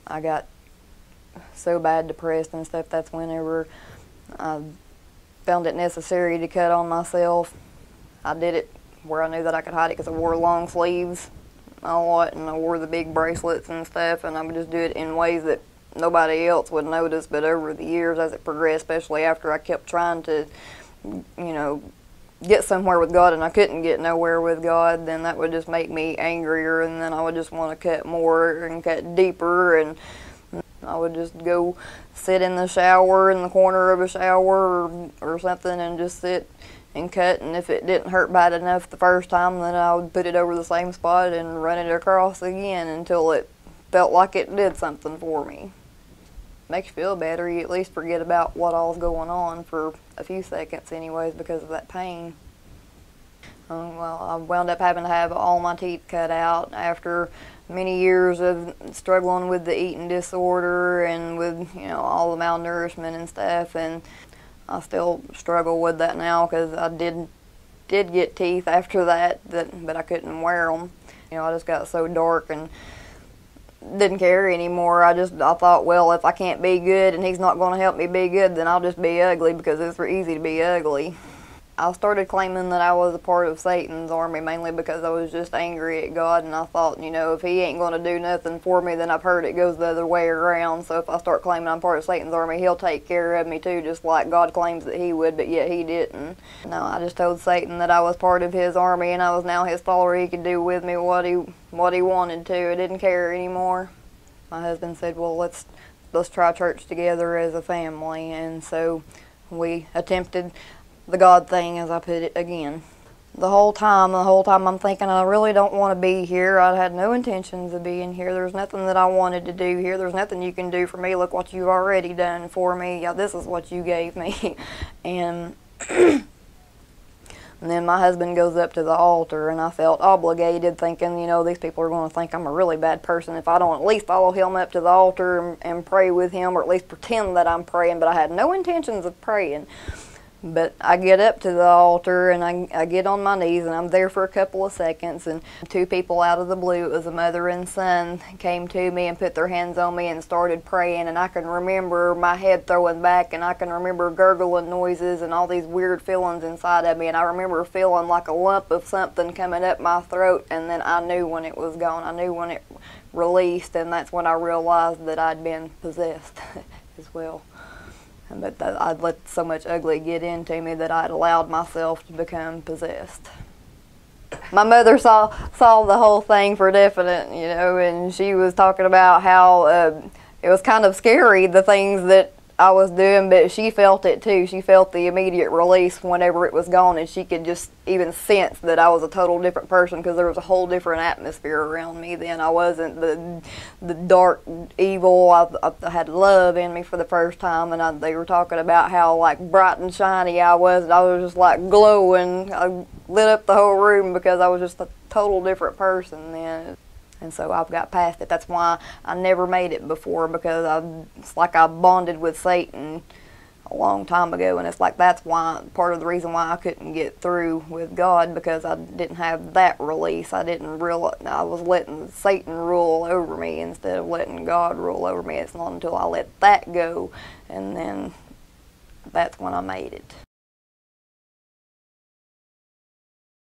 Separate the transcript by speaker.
Speaker 1: I got so bad depressed and stuff, that's whenever I found it necessary to cut on myself. I did it where I knew that I could hide it because I wore long sleeves a lot, and I wore the big bracelets and stuff, and I would just do it in ways that nobody else would notice. But over the years, as it progressed, especially after I kept trying to, get somewhere with God and I couldn't get nowhere with God, then that would just make me angrier, and then I would just want to cut more and cut deeper, and I would just go sit in the shower, in the corner of a shower or something, and just sit and cut, and if it didn't hurt bad enough the first time, then I would put it over the same spot and run it across again until it felt like it did something for me. Makes you feel better. You at least forget about what all's going on for a few seconds anyways because of that pain. Well, I wound up having to have all my teeth cut out after many years of struggling with the eating disorder and with, all the malnourishment and stuff, and I still struggle with that now because I did get teeth after that, but I couldn't wear them. I just got so dark and didn't care anymore. I thought, well, if I can't be good and he's not going to help me be good, then I'll just be ugly because it's easy to be ugly. I started claiming that I was a part of Satan's army mainly because I was just angry at God, and I thought, if he ain't going to do nothing for me, then I've heard it goes the other way around. So if I start claiming I'm part of Satan's army, he'll take care of me too, just like God claims that he would, but yet he didn't. No, I just told Satan that I was part of his army and I was now his follower. He could do with me what he wanted to. I didn't care anymore. My husband said, well, let's try church together as a family, and so we attempted the God thing, as I put it again. The whole time I'm thinking, I really don't want to be here. I had no intentions of being here. There's nothing that I wanted to do here. There's nothing you can do for me. Look what you've already done for me. Yeah, this is what you gave me. And and then my husband goes up to the altar, and I felt obligated, thinking, these people are going to think I'm a really bad person if I don't at least follow him up to the altar and pray with him, or at least pretend that I'm praying. But I had no intentions of praying. But I get up to the altar, and I get on my knees, and I'm there for a couple of seconds, and two people out of the blue, it was a mother and son, came to me and put their hands on me and started praying, and I can remember my head throwing back, and I can remember gurgling noises and all these weird feelings inside of me, and I remember feeling like a lump of something coming up my throat, and then I knew when it was gone. I knew when it released, and that's when I realized that I'd been possessed as well. But I'd let so much ugly get into me that I'd allowed myself to become possessed. My mother saw the whole thing for definite, and she was talking about how it was kind of scary, the things that I was doing, but she felt it too. She felt the immediate release whenever it was gone, and she could just even sense that I was a total different person because there was a whole different atmosphere around me then. I wasn't the dark evil. I had love in me for the first time, and they were talking about how bright and shiny I was, and I was just glowing. I lit up the whole room because I was just a total different person then. And so I've got past it. That's why I never made it before, because it's like I bonded with Satan a long time ago, and it's like that's why, part of the reason why I couldn't get through with God, because I didn't have that release. I didn't realize I was letting Satan rule over me instead of letting God rule over me. It's not until I let that go, and then that's when I made it.